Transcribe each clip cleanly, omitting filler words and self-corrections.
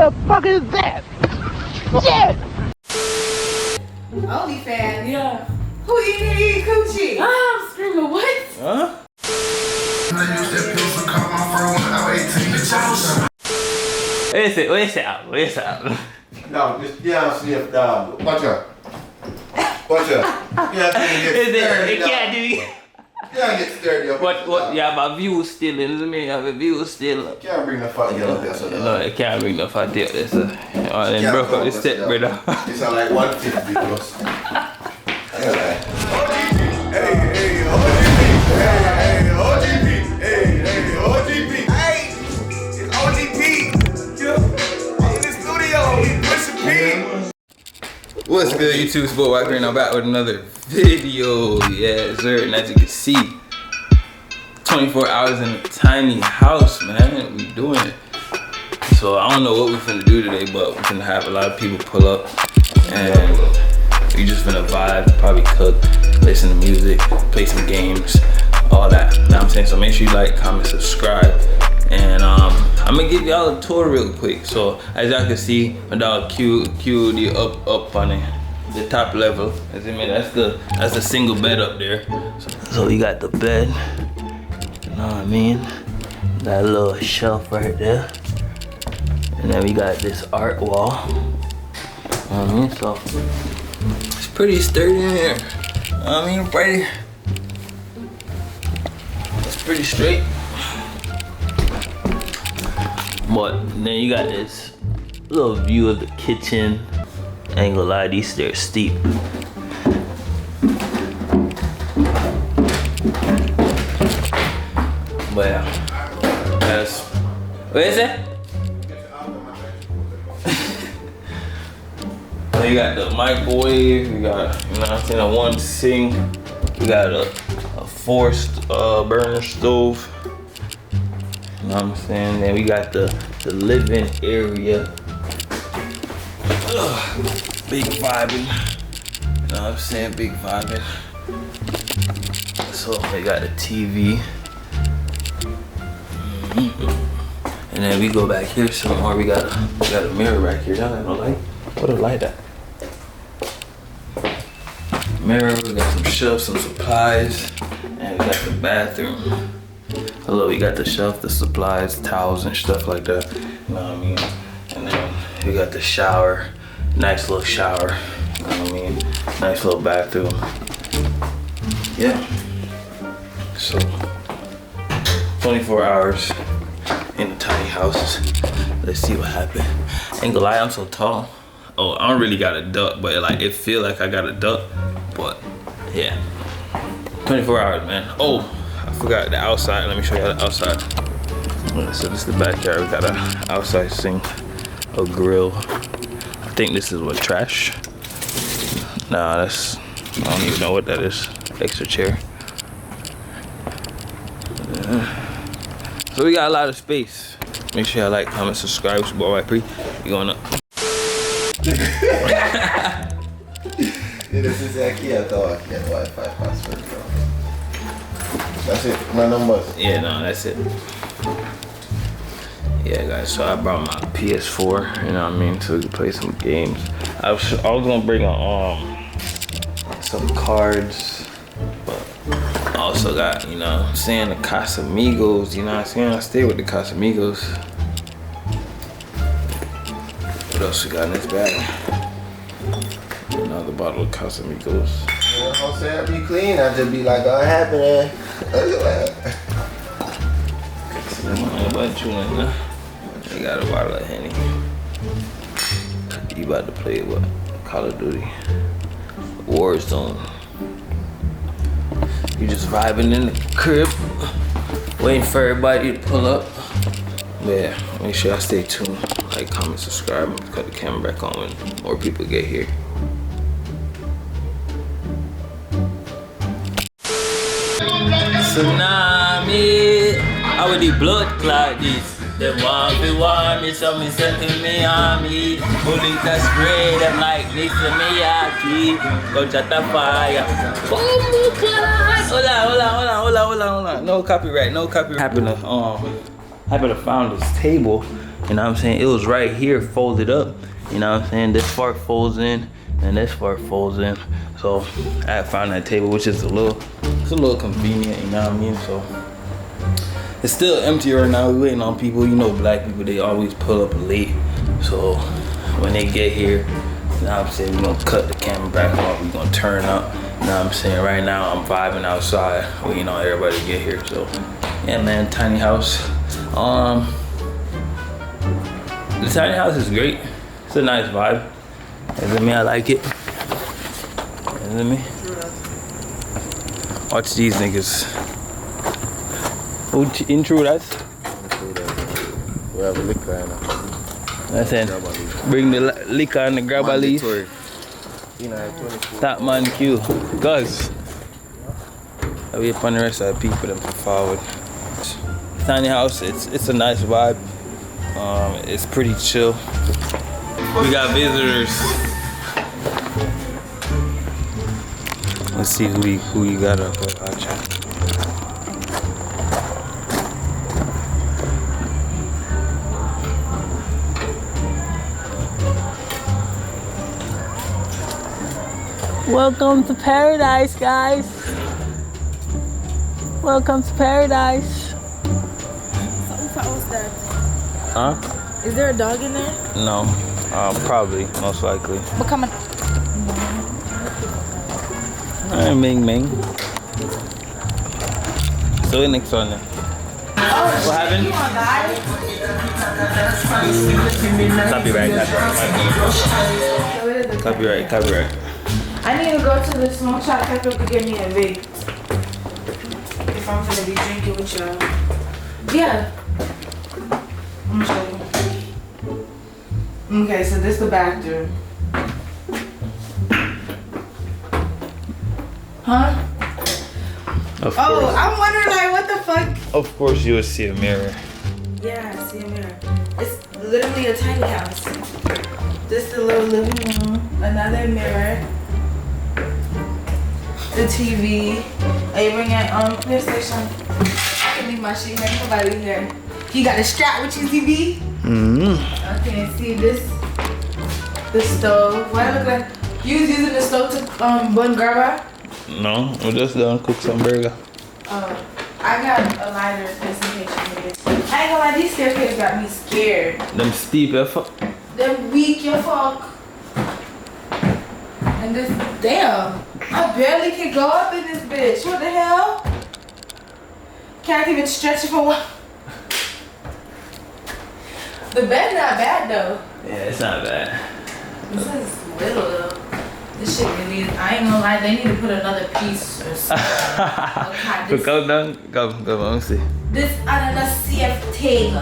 the fuck is that? Shit! OnlyFans? Yeah. Who eating coochie? I'm screaming, what? Huh? Where's it out? No, just sniff down. Watch out. Watch out. Yeah, It can't do. get stirred up. What? Yeah, my view still in. Let me have a view still. Can't bring the fuck up there, so No, it can't bring no fat there. That's then broke up the step, brother. It's like 150 plus. What's good, YouTube? Sport Walker, and I'm back with another video. Yeah, sir. And as you can see, 24 hours in a tiny house, man. We doing it. So I don't know what we're finna do today, but we're finna have a lot of people pull up, and we just finna vibe, probably cook, listen to music, play some games, all that. You know what I'm saying? So make sure you like, comment, subscribe. And I'm gonna give y'all a tour real quick. So as y'all can see, my dog Q the up on the top level. As I mean, that's the single bed up there. So you got the bed. You know what I mean? That little shelf right there. And then we got this art wall. You know what I mean? So it's pretty sturdy in here. You know what I mean? Pretty. It's pretty straight. But then you got this little view of the kitchen. I ain't gonna lie, these stairs steep. But yeah, that's, what is it? So you got the microwave, you got, you know what I'm saying, a one sink, you got a forced burner stove. You know what I'm saying? Then we got the living area. Big vibing. You know what I'm saying? Big vibing. So we got the TV. And then we go back here some more. We got a mirror right here. Y'all got no light? What a light at? Mirror, we got some shelves, some supplies, and we got the bathroom. Hello, we got the shelf, the supplies, towels and stuff like that. You know what I mean? And then we got the shower, nice little shower. You know what I mean? Nice little bathroom. Yeah. So 24 hours in a tiny house. Let's see what happened. Ain't gonna lie, I'm so tall. Oh, I don't really got a duck, but like it feel like I got a duck. But yeah, 24 hours, man. Oh, I forgot the outside. Let me show you the outside. So this is the backyard. We got an outside sink, a grill. I think this is what, trash? Nah, that's, I don't even know what that is. Extra chair. So we got a lot of space. Make sure y'all like, comment, subscribe. It's your boy Pree. We going up. This is aquí a todo aquí el Wi-Fi password. That's it. My numbers. Yeah, no, that's it. Yeah, guys. So I brought my PS4. You know what I mean, so we can play some games. I was gonna bring some cards, but I also got, you know what I'm saying, the Casamigos. You know what I'm saying? I stay with the Casamigos. What else we got in this bag? Another bottle of Casamigos. You know what I'm saying? I be clean. I just be like, oh, happening. You got a bottle of Henny. You about to play what? Call of Duty. Warzone. You just vibing in the crib, waiting for everybody to pull up. Yeah, make sure I stay tuned. Like, comment, subscribe. Cut the camera back on when more people get here. Tsunami, I would the blood clot this. They want me, so me sent to Miami. Bullet that spray them like this to Miyaki. Go chat the fire. Hold on. No copyright. Happen to found this table. You know what I'm saying? It was right here folded up. You know what I'm saying? This part folds in and this part folds in. So I found that table, which is it's a little convenient, you know what I mean? So it's still empty right now. We waiting on people. You know, black people, they always pull up late. So when they get here, you know what I'm saying, we're gonna cut the camera back off. We're gonna turn up. You know what I'm saying? Right now I'm vibing outside, waiting on everybody to get here. So yeah, man, tiny house. The tiny house is great. It's a nice vibe. Isn't me? I like it. Isn't me? Watch these niggas. Who intrude us? We have a liquor right now. That's it. Bring the liquor and the grab a leaf. That man queue. Guys. I'll wait upon the rest of the people them to forward. Tiny house, it's a nice vibe. It's pretty chill. We got visitors. Let's see who you got up there. Welcome to paradise, guys. Welcome to paradise. What's that? Huh? Is there a dog in there? No. Probably, most likely. But come on. Alright, Ming Ming. So next one then. What happened? Copyright. I need to go to the smoke shop. Pepper could get me a vape. If I'm gonna be drinking with y'all. Yeah. I'm gonna show you. Okay, so this is the bathroom. Huh? Of Oh, course. I'm wondering like what the fuck? Of course you would see a mirror. Yeah, I see a mirror. It's literally a tiny house. This is a little living room. Another mirror. The TV. Are you bringing PlayStation? I can leave my shit here. Nobody here. You got a strap with your TV? Okay, see this? The stove. What it look like? You was using the stove to bun grabber? No, we're just done cook some burger. Oh, I got a lighter just in case you need it. I ain't gonna lie, these staircases got me scared. Them steep effort. Them weak, your fuck. And this, damn. I barely can go up in this bitch. What the hell? Can't even stretch it for one. The bed not bad though. Yeah, it's not bad. This is little though. This shit really is, I ain't gonna lie, they need to put another piece or something. Okay, this, Go down. Go, let me see. this another CF thing.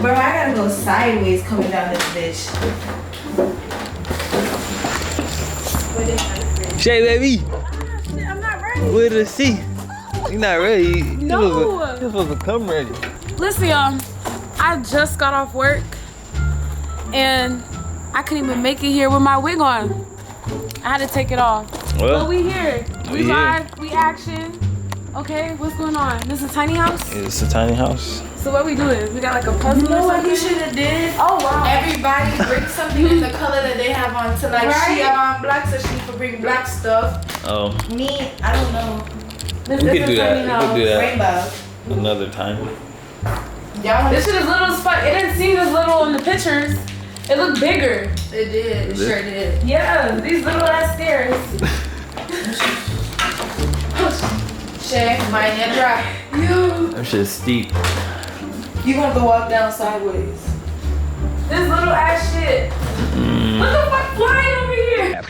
Bro, I gotta go sideways coming down this bitch. Shay, baby. Shit, I'm not ready. Where to see? You not ready. No. You're supposed to come ready. Listen, y'all, I just got off work and I couldn't even make it here with my wig on. I had to take it off. Well, But we here. we We here. live, we action. Okay, what's going on? This is tiny house? It's a tiny house. So what we doing? We got like a puzzle You know or what he something? should have did? Oh wow. Everybody bring something in the color that they have on. So like Right. she have on black, so she could bring black stuff. Oh, Me, I don't know. This we is could a do that. tiny We house. could do that Rainbow. another time. Y'all want This shit is little as fuck. It didn't seem as little in the pictures. It looked bigger. It did. It sure did. Yeah, these little ass stairs. Shay, mine and dry. That shit's steep. You want to walk down sideways. This little ass shit. What the fuck flying over here?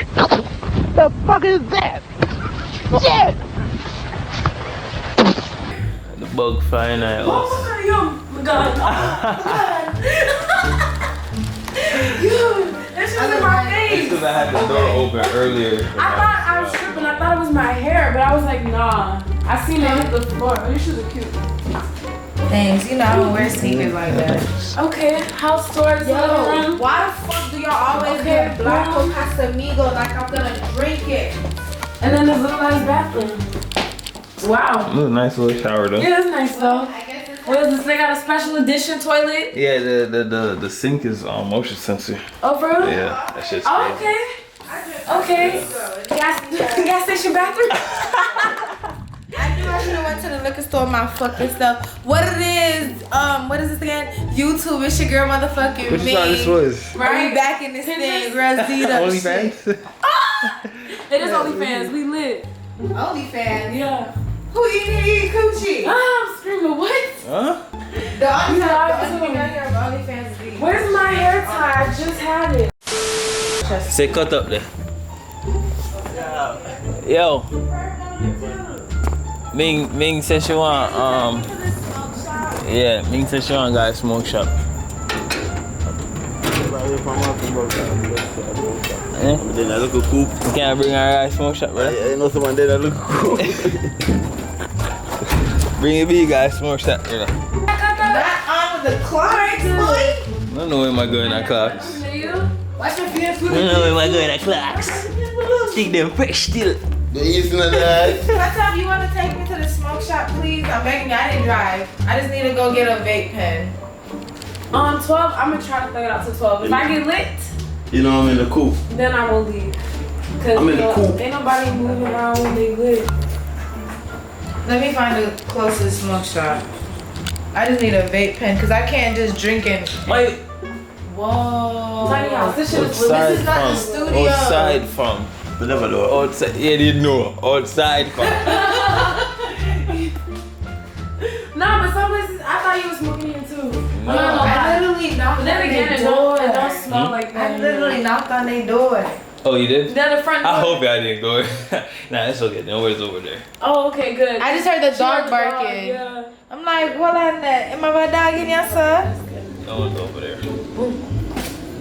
The fuck is that? Shit! The bug flying at Oh us. my god. Yo, that shit was in my face. Because I had the door open earlier. I thought I was tripping. I thought it was my hair, but I was like, nah. I seen it hit the floor. Oh, your shoes are cute. Thanks. You know I don't wear sneakers like that. Okay, house tours, living Yo, room. why the fuck do y'all always Okay, get Blanco Casamigo like I'm gonna drink it? And then this little ass bathroom. Wow. It was a nice little shower though. Yeah, that's nice though. I guess it's What is this? They got a special edition toilet? Yeah, the sink is motion sensor. Oh, bro? Yeah, that shit's Oh, crazy. okay. Gas station bathroom? I knew I should have went to the liquor store my fucking stuff. What it is, what is this again? YouTube, it's your girl motherfucking What you me. thought this was? Right? We back in this thing, Rosita. OnlyFans? It is OnlyFans. We lit. OnlyFans. Yeah. Who eat coochie? I'm screaming, what? Huh? The only Yeah, thing I hear of OnlyFans is these. Where's my hair tie? I just had it. Say cut up there. Yo. Ming said she want yeah, Ming said she want got a smoke shop. Eh? Then I look cool. You can't bring her guy smoke shop, brother. I know someone there that look cool. Bring your big guy smoke shop, brother. Not on with the Clarks, boy. I don't know where my girl in that class. Watch your feet. I don't know where my girl in that class. Think them fresh still. The east and the that. What time you want to take me to the smoke shop, please? I'm begging you. I didn't drive. I just need to go get a vape pen. On 12, I'm gonna try to thug it out to 12. If I get lit, You know I'm in the coop. then I will leave. Cause I'm in the coop. ain't nobody moving around when they lit. Let me find the closest smoke shop. I just need a vape pen because I can't just drink and. Wait. Whoa. Tiny house. This shit is lit. This is not the studio. Outside from. But never know. Outside. Yeah, they know. Outside from. Nah, but some places, I thought you was smoking here too. No. I literally knocked But on then again, their it door. don't smell like I that. literally knocked on their door. Oh, you did? They're the front door. I hope y'all didn't go. Nah, it's okay. Nobody's over there. Oh, okay, good. I just heard the She heard dog the barking. Yeah. I'm like, what on that? Am I my dog in your son? No one's over there.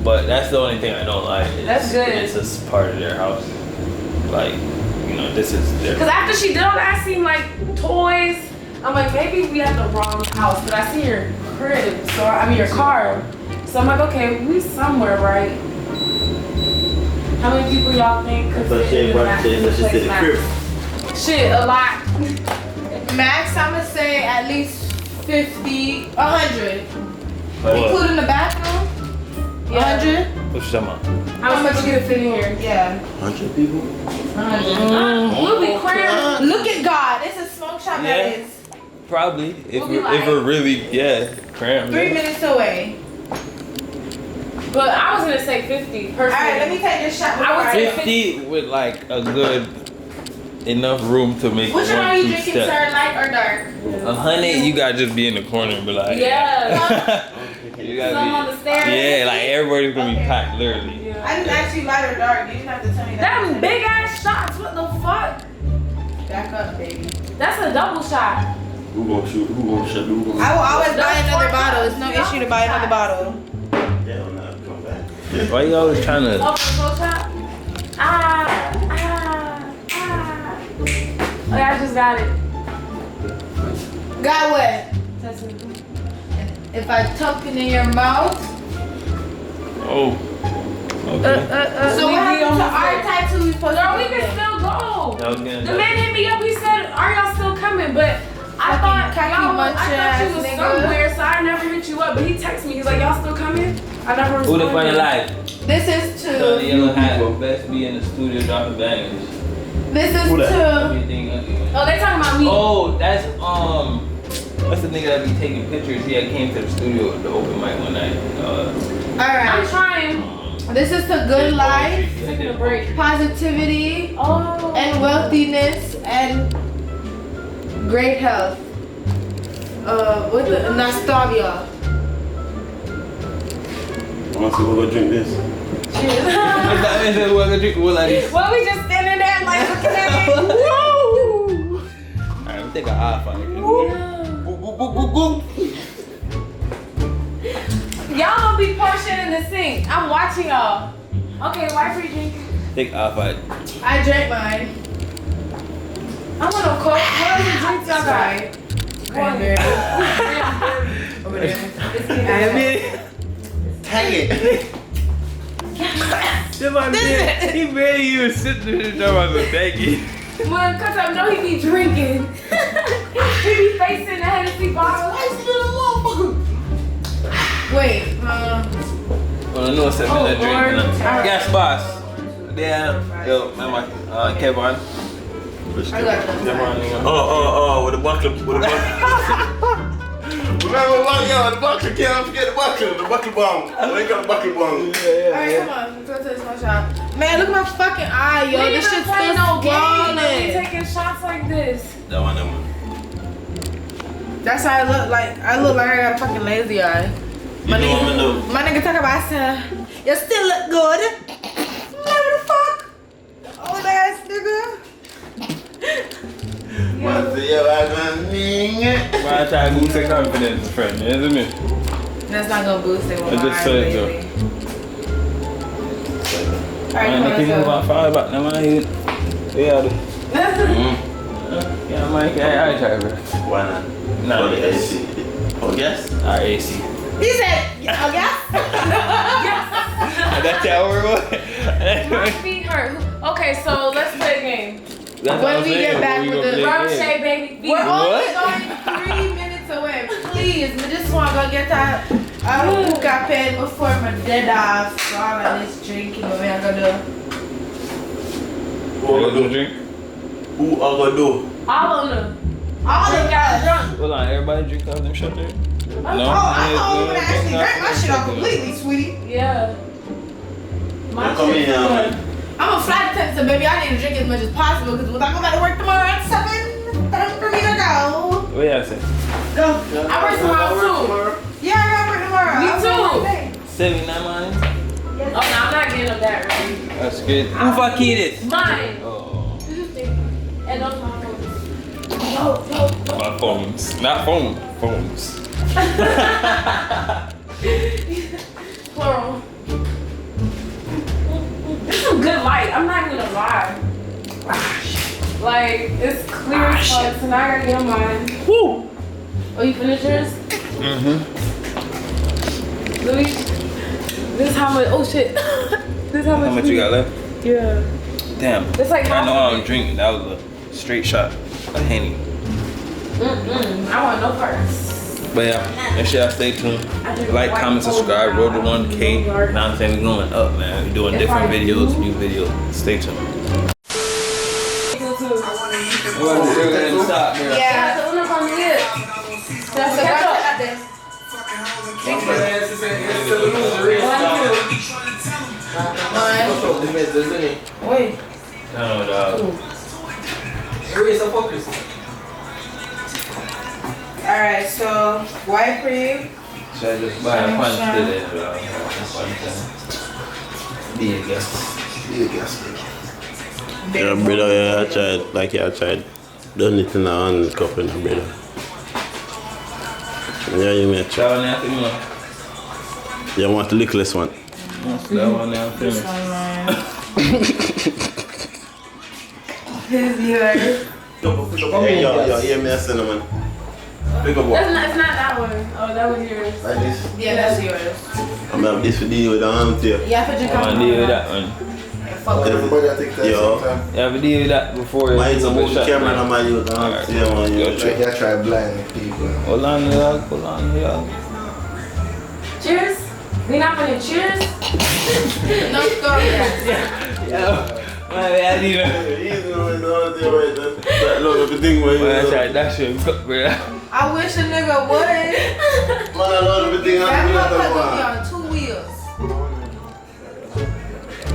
But that's the only thing I don't like. That's good. It's just part of their house. Like, you know, this is their. Cause after she did all that, I seen like toys. I'm like, maybe we at the wrong house, but I see your crib, so I mean your car. So I'm like, okay, we somewhere, right? How many people y'all think could But fit she in ain't the about max- to say in that the she place said the max? crib. Shit, a lot. Max, I'ma say at least 50, 100. What? Including the bathroom? 100? What you talking about? How much you could fit in here? Yeah. 100 people? 100. We'll be cramped. Look at God. It's a smoke shop Yeah. that is Probably. If We'll be we're, like- if we're really, yeah, crammed. 3 minutes away. But I was gonna say 50 personally. Alright, let me take this shot. I would before say 50 with like a good enough room to make Which one are you drinking, step. sir? Light or dark? 100, you gotta just be in the corner and be like, Yeah. you Some on gotta the stairs. be, yeah, like everybody's gonna be Okay. packed, literally. Yeah. I just asked you light or dark. You didn't have to tell me that. Them big ass shots, what the fuck? Back up, baby. That's a double shot. Who gonna shoot? Who gonna shut? Who gonna? I will always buy That's another 4 bottle. It's no shots. issue to buy another bottle. Yeah, I'm not come back. Why you always trying to? Oh, for the shot? Ah. Oh, yeah, I just got it. Got what? That's it. If I tuck it in your mouth. Oh. Okay. So we what happened to almost our there. tattoo we supposed Girl, to we do can then? still go. Y'all getting The that? man hit me up. He said, "Are y'all still coming?" But I thought Cocky y'all was, I munch thought you ass was nigga. somewhere, so I never hit you up. But he texted me. He's like, "Y'all still coming?" I never Who the funny responded. live? This is So the to. yellow hat best be in the studio dropping bangers. This is Who that? to. Everything ugly. Oh, they talking about me. Oh, that's what's the nigga that be taking pictures? He had came to the studio at the open mic one night. I'm Alright. trying. This is to good life, Taking a break. positivity, Oh. and wealthiness, and great health. What the Nastavia. I want to see who gonna drink this. Cheers. That means that we're gonna drink all of this. Well, we just standing there like looking at it. Woo! Alright, we take a high five. Y'all gonna be pouring shit in the sink. I'm watching y'all. Okay, why are you drinking? Take a high five. I drank mine. I want a Coke. What other drinks y'all got? Cranberry. Over there. Hang it. He barely even sitting there talking about the thank you. When cause I know he be drinking. He be facing the Hennessy bottle. Wait, Well, I know something that drink. Gas boss. Yeah. Yo, man, Kevin. I got them. Kevin. Oh, with the buckle. Remember one guy, the buckle, can't forget the buckle bomb. We ain't got the buckle bomb. Alright, come on. Let's go to this one shot. Man, look at my fucking eye, yo. We This even shit's play still no game. We swollen. taking shots like this. That one. That's how I look like. I look like I got a fucking lazy eye. My nigga talk about stuff. You still look good. Whatever the fuck. Old ass nigga. What's the I try to boost their confidence, friend, isn't it? That's not gonna boost it. I just said it, though. Alright, Man, they keep moving on far back now, man. Yeah, yeah, man, I try, bro. Why not? Nah, the yes. AC. Oh, yes? AC. He said, oh yeah? That's how we're My feet hurt. Okay, so let's play a game. When we get back with the Rochet baby feet. We're only What? going 3 minutes away. Please, we just want to go get that hookah pen before my dead off. So all of this drinking, what we are going to do. Who are gonna drink? Who are gonna do? All of them. All They of got us. drunk. Hold on, everybody drink out of them shut there? No? I know, but I actually drank my shit off completely, sweetie. Yeah. My Come shit's in, good. I'm a flight attendant, so baby, I need to drink as much as possible because when I go back to work tomorrow at 7, time for me to go. What y'all say? Go. I work tomorrow too. Yeah, I got work tomorrow. Me I'll too. work today. 79 money? Oh, no, I'm not getting up that early. That's good. Who fuck it? Mine. Oh. And those my phones. My phones. Not phone. Phones. Plural. It's some good light. I'm not gonna lie. Like, it's clear as fuck, so now I gotta get on mine. Woo! Oh, you finished yours? Mm-hmm. Louis, this is how much, oh shit. This is how much. How much you got left? Yeah. Damn. It's like I know half I of was drinking. That was a straight shot. A Henny. I want no parts. But yeah, make sure y'all stay tuned. Like, comment, subscribe, roll to 1K. Now I'm saying we're going up, man. We're doing different videos, new videos. Stay tuned. Stop, man. Yeah. That's the one from here. That's the one. Wait. No, dog. Alright, so white Pree. Should I just buy a punch today, dog? Be a guest. Yeah, brother, yeah, I tried, like I tried. Done it in one cup in the brother. Yeah, you may try. That one after me. You want the littlest one? That one after me. His yours. Yo, hear me, cinnamon. Pick up one. It's not that one. Oh, that was yours. Like this. Yeah, that's yours. I'm gonna have this for deal with the hand here. Yeah, I put your I'm gonna deal with that one. Everybody I think that You have to deal with that before mine's it's about the camera and my youth. Alright. Yeah, man, you try. I try blind people. Hold on, dog. Hold on, dog. Cheers. We not gonna cheers. No story. Yeah. My bad, even. Easy, man, don't do it. That love everything, man. When I tried that shit, bro. I wish a nigga would. Man, I love everything. That I'm motherfucker be on 2 wheels.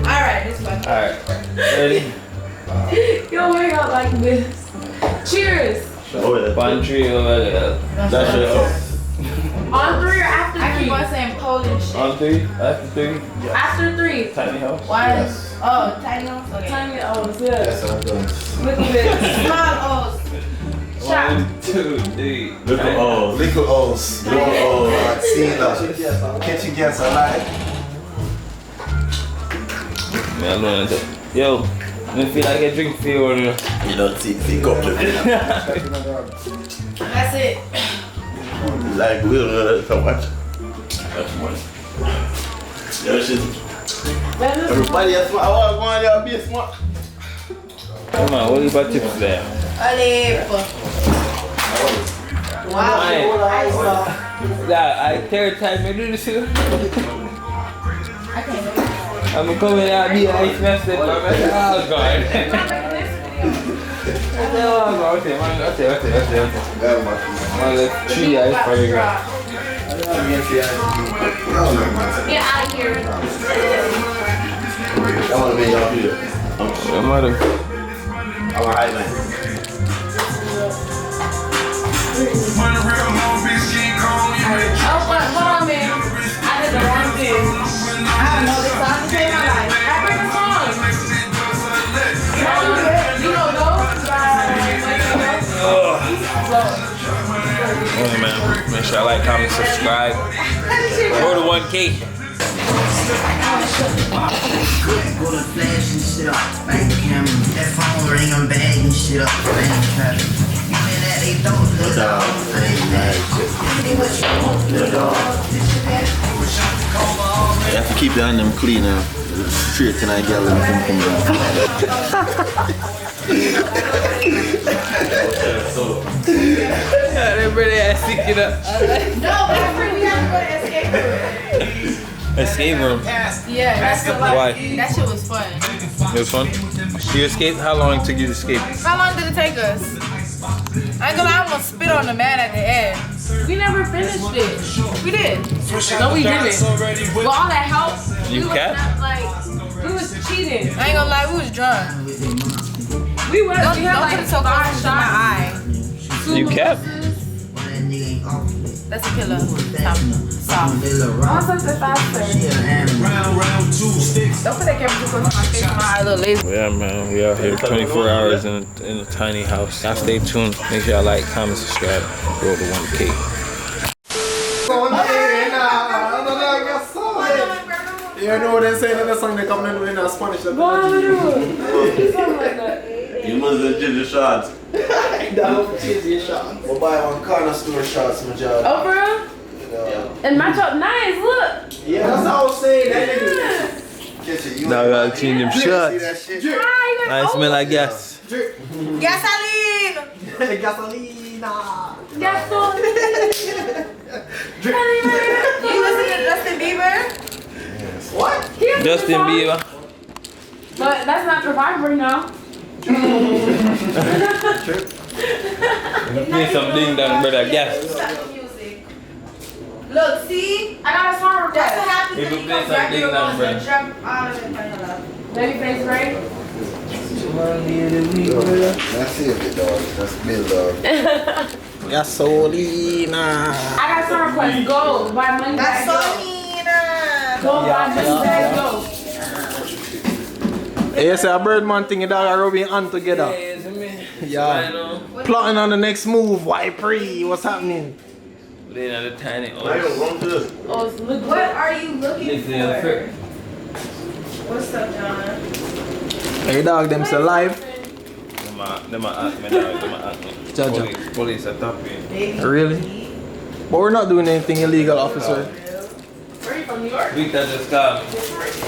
Alright, this one. Alright. Ready? Yo, wake up like this. Cheers. One tree over there. That's it. On 3 or after 3? I keep on saying Polish shit. On 3? After 3? After 3. Tiny house? One. Yes. Oh, tiny house? Okay. Tiny O's, yeah. Yes, I'm done. Little bit. Small O's. Shot. 1, 2, 3. Look at all. Little O's. Little O's. See that. Catch you guys alive. Man, I don't know. Yo, I feel like a drink for you or no? You don't see couple. That's it. Like, we don't know that to watch. That's money. Yeah, shit. Everybody has smart. I want to go on there and be smart. Come on, what about tips there? Olive. Wow. I third time I do this here. I can't wait. I'm coming out here, I smashed it, I'm like, oh god. Okay, man, okay. Man, let's 3 eyes for you. Get out of here. I want to be y'all here. Your mother. I'm a high man. Oh, hold on, man. I did the wrong thing. I don't know this song to save my life. I bring a song. You don't know? Oh man, make sure I like, comment, subscribe. Go to 1K. Go to flash and shit up, bank camera. That phone ring, I'm bagging shit up, bank traffic. You been at they don't look dog. You have to keep the them clean now. Straight tonight, girl, and come down. Yeah, they really ass stick it up. No, but I'm pretty we have to go to escape room. Escape room. Yeah, that's the Why? That shit was fun. It was fun. You escaped? How long took you to escape? How long did it take us? I ain't gonna lie, I'm gonna spit on the man at the end. We never finished it. We did. No, we didn't. With all that help, You we was capped? not like, we was cheating. I ain't gonna lie, we was drunk. We was. Don't We had put like it so 5 close to my shots. eye. You kept? That's a killer. Soft. I was like the faster. Don't put that camera too close to my face, my eye a little lazy. Yeah, man. We out here 24 hours in a tiny house. Y'all stay tuned. Make sure y'all like, comment, subscribe. Go to 1K. You know what they say in the song they come in in Spanish? Something like that. You must have did the shots. We'll buy one corner store shots, my job. Oh, for real? And match up nice, look. Yeah, that's how I was saying. That nigga. Now I gotta change them shots. Hi, I smell like gas. Gasoline! Gasolina. You listen to Justin Bieber? What? Justin Bieber. But that's not the vibe right now. Play some ding dong, brother. Gas. Stop the music. Look, see? I got a song That's what request. happens People when you play come some back to your ding dong, house bro. and jump out of it. Babyface Ray. That's it, dog. That's Bill, dog. Gasolina. I got a song request. Go buy money bag. Gasolina! Go buy money bag. Go. Hey, you say a Birdman thing, you dog are rubbing your hand together. Yeah. Plotting on the next move. Why Pree? What's happening? Playing on the tiny I don't want to. Oh, it's look What are you looking for? for. What's up, John? Hey, dog, them still alive? Them ask me, dog. Them ask me. Jaja. Police are tapping. Really? But we're not doing anything illegal, officer. Where are you from, New York? Victor just called me.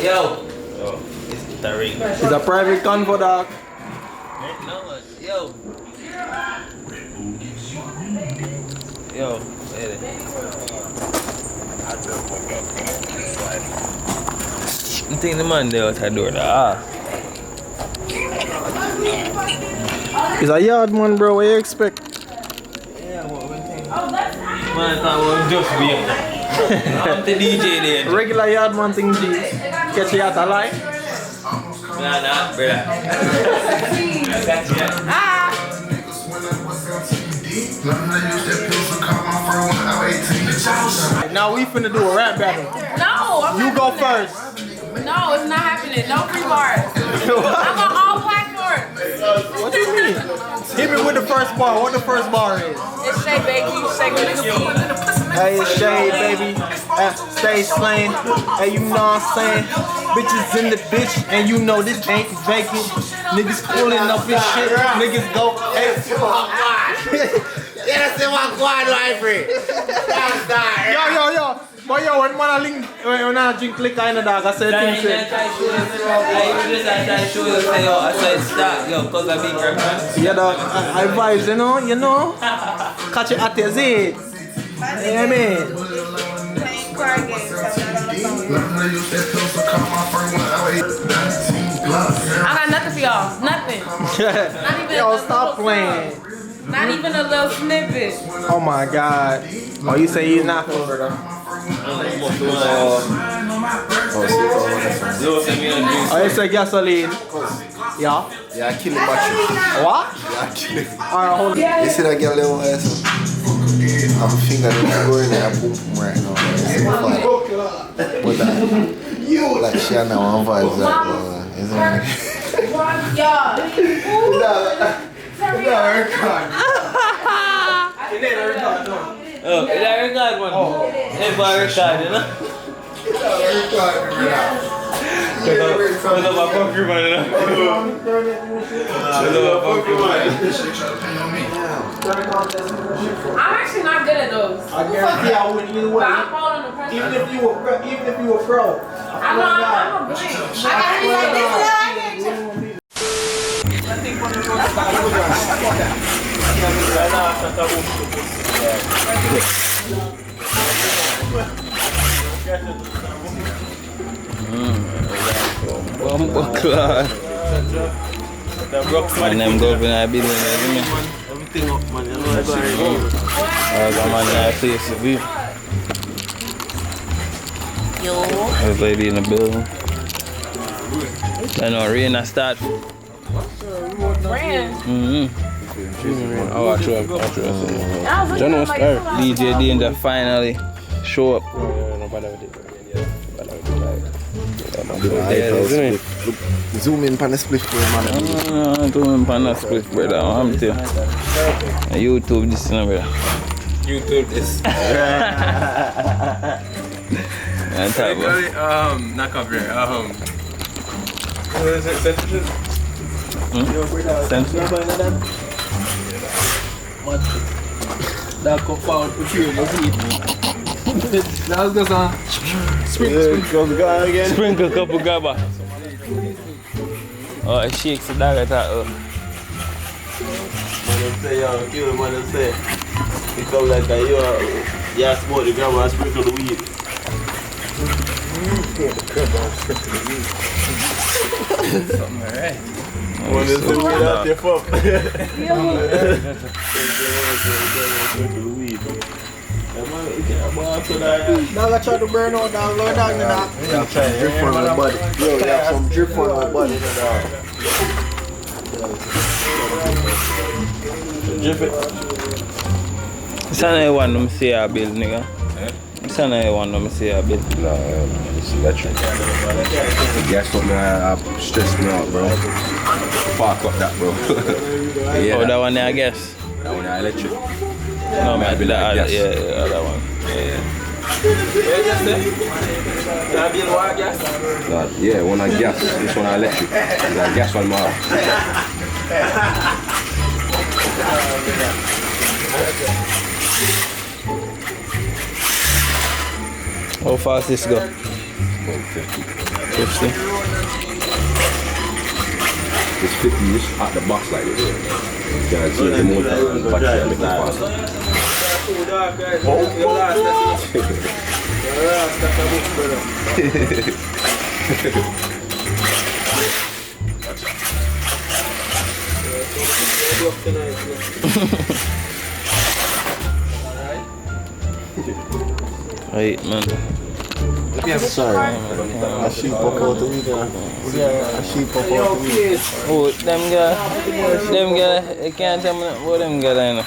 Yo. Oh, it's Tariq. It's a private convo, dog. No, yo. Yo, wait it. You think the man there was a door there? It's a yard man, bro. What you expect? Man, I thought it was just me. I'm the DJ there. Regular yard man thing, G. Catch you out alive. Nah, brother. Now we finna do a rap battle. No, I'm You not go doing that. first. No, it's not happening. No free bars. I'm on all platforms. What you mean? Hit me with the first bar. What the first bar is? It's Shay, baby. Shay, Hey, it's Shade, baby. Stay slaying. Hey, you know what I'm saying? Bitches in the bitch, and you know this ain't vacant. Niggas pulling up and shit. Niggas go, hey. Yeah, that's in my quad library. Yo. Boy, yo, man a link when I drink liquor in the dog. I said things. I show you, say, yo, I said stop, yo, cause I be pregnant. Yeah, dog. I vibes, you know. Catch it at your Z. Yeah, man. Playing card games. I got nothing for y'all. Nothing. Not even Yo, a stop little playing. song. Not even a little snippet. Oh my God. Oh, you say he's not for her. Oh, you say gasoline. Yeah. Yeah, I kill him battery. What? Yeah, I kill him. Alright, hold on. You see that girl little ass? I'm a finger that go in there, I boom right now. You see my father. But that, like she had now one vibes like, isn't it? Oh, is that record one? Oh. It's my record, you know? What's up, my poker man, you know? I'm actually not good at those. I guarantee I wouldn't either But way. I'm falling under pressure. Even if you were pro. I'm a blank. I gotta be like this little I get And them governor building, isn't it? Everything up, man. You know what's going on. I'm on that place to be. Everybody in the building. I know rain has started. Ran. Oh, I true. John was there. DJ Danger finally show up. Zoom in on the split for man. Zoom in on the split, brother. I'm telling you. YouTube this, brother. YouTube this. They call it, not copyright, what is it, censorship? That confound with you, that was just a Sprinkle a couple gabba. Oh, it shakes the dog at that. Man, say, yo, kill him, man, say. He come like a, you smoke the grandma and sprinkle the weed. Something alright. When there's the weed out there, fuck. Sprinkle the weed. Dog, I tried to burn out dog, low dog, dog. Yeah, some drip on my body. Yo, yeah, some drip on my body. Drip it. It's not one of them say a bill, nigga. It's not one of them say a bill. No, it's electric. The gas up me, I stressed me out, bro. Fuck up that, bro. Yeah, Oh, that one there, I guess. that one, electric. No, might be that. Gas. Yeah, that one. Yeah, one I gas, this one I electric. I gas one more. How fast this go? About 50. 50. It's 50 just at the box like this. You gotta change the motor and battery and make it faster. Right, man. Sorry. I sheep pop out the weed. I sheep pop out the weed. Oh, them girl, you can't tell me nothing about them girl, you know.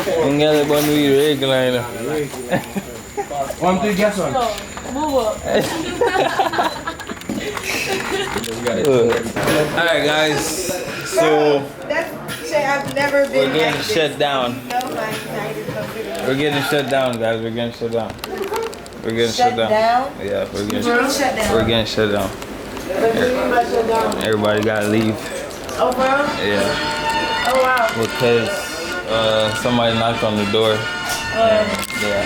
Them girl are born with regular, you know. One, two, guess one. Move up. Alright, guys. So, That's shit I've never been we're getting like shut down. No, my excited something. We're getting shut down, guys. We're getting shut down. We're getting Shut shut down. down? Yeah, we're getting Shut down. We're getting shut down. Everybody gotta leave. Oh, bro? Yeah, Oh, wow. because somebody knocked on the door. And, yeah,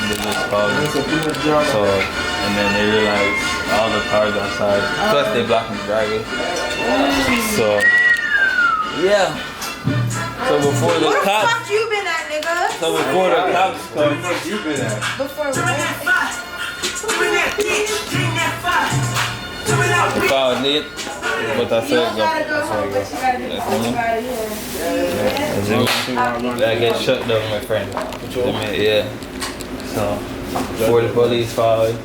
they just called me. So, and then they realized all the cars outside. Plus they blocking the driveway. So, yeah. So before the Where the cops, fuck you been at, nigga? so before the cops come, Before I found it. But I you said don't go. gotta go home, but you gotta get the fuck out of here. I get shut down, my friend. Yeah. So before the police followed,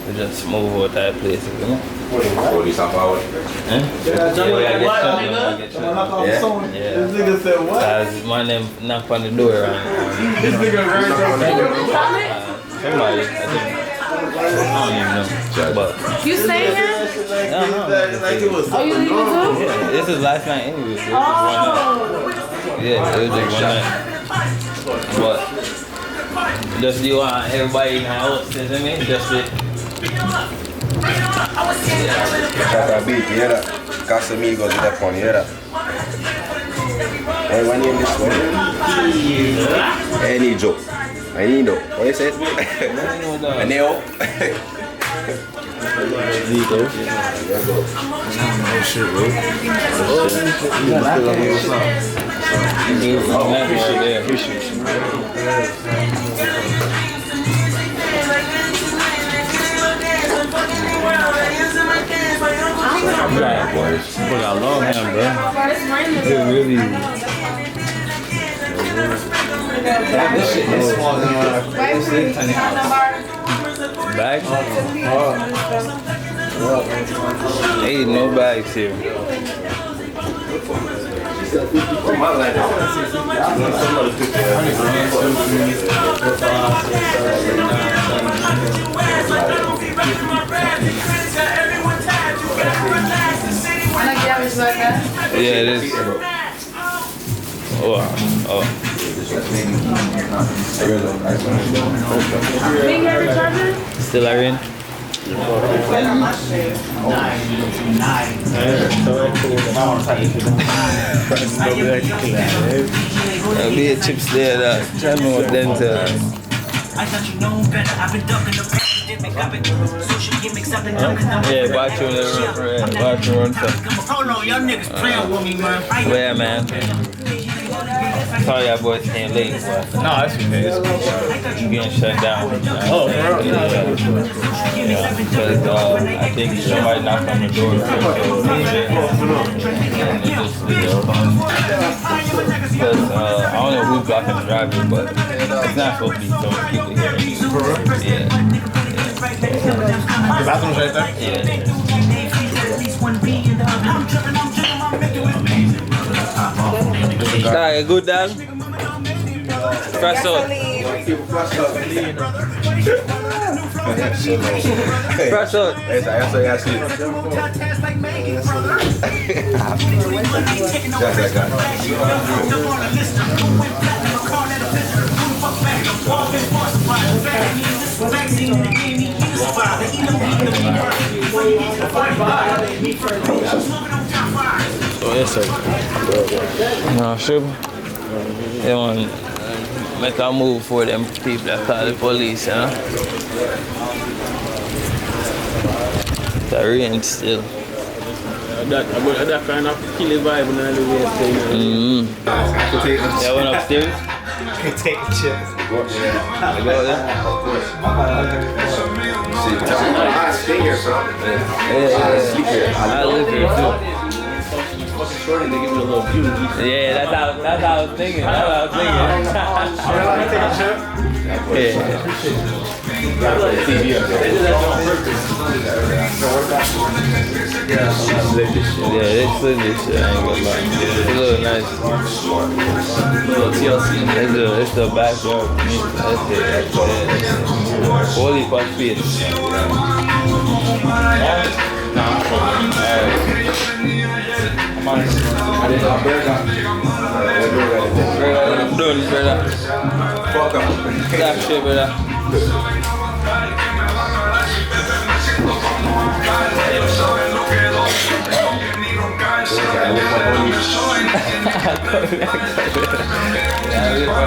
we just move out that place, you know? Police are forward. Yeah, we gotta get shut down. Yeah. This nigga said what? Cause my name knock on the door and This nigga somebody, I think. I don't even know. But You stay here? like it was Oh, you leaving too? yeah, this is last night anyway. So it was just one night. Yeah, it was just one night. But just you want everybody in the house, you know what I mean? Just it. Shaka beat, you hear that? Casamigos with that one, you hear that? Hey, what name this one? Any joke. I need no. What you say? A nail. Right, boys. We got long hand, bro. It really. This shit is small than Bags? Ain't no bags here. Yeah, it is. Oh, oh. Big heavy charger? Still Irene? There'll be a chips there that try me what dental. I thought you know better. I've been ducking the pandemic. I've been social gimmicks. I've been ducking the Yeah, bathroom run some. Hold on, y'all niggas playing with me, man. Yeah, man. Sorry, y'all boys came late, but No, that's okay. you getting shut down. Oh, bro. Yeah, because I think somebody knocked on the door. Because I don't know who's blocking the driveway, but it's not supposed to be so many people here. Yeah. The bathroom's right there? Yeah. Alright, good dog. Fresh out. Fresh out. Hey, that's what I see. Just like Oh, yes, sir. No, sure. They want to make a move for them people that call the police, you know? The rain still. That kind of killing vibe in the way. Yeah, went upstairs? Take the chips. I go there? I stay here, bro. Yeah. I live here too. Shorty, they give me a little view. Yeah, that's how I was thinking. That's how I was thinking. Yeah, they slid this shit. I ain't gonna lie. It's a little nice. Little TLC. It's the backyard. That's it. Yeah. Holy fuck feet. I'm doing this, brother. Fuck up. That shit, brother.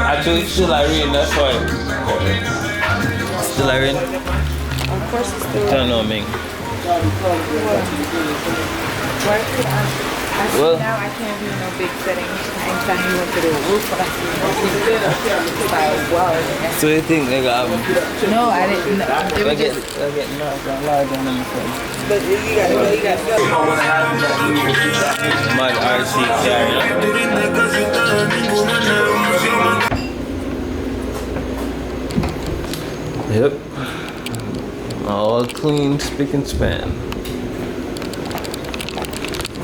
Actually, still I read, that's why. Still Irene? Of course it's still. Don't know, Ming. Right? I see Well- now I can't be in no big setting. Anytime you went to the roof, when I see it's like, wow. So you think they got No, I didn't know. They were just, knocked on large on them phone. but you gotta go. Mud RC carrier. Yep. All clean, spick and span.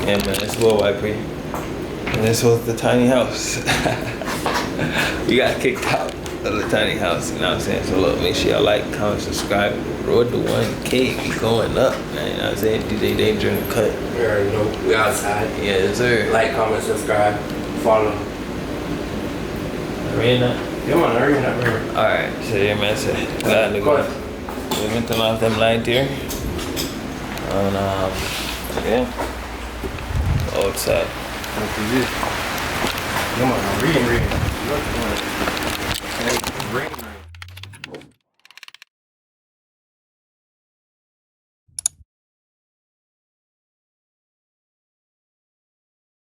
Yeah, man, it's well white Pree. And this was the tiny house. You got kicked out of the tiny house, you know what I'm saying? So look, make sure y'all like, comment, subscribe. Road to 1K, we going up, man. You know what I'm saying? DJ Danger in the cut. You already know. We outside. Yes, sir. Like, comment, subscribe, follow. Arena. Come on, hurry up, hurry. Alright, so yeah, man, so glad to go. We went to off them light here. And yeah. Outside. What is it? Come on, read. Read.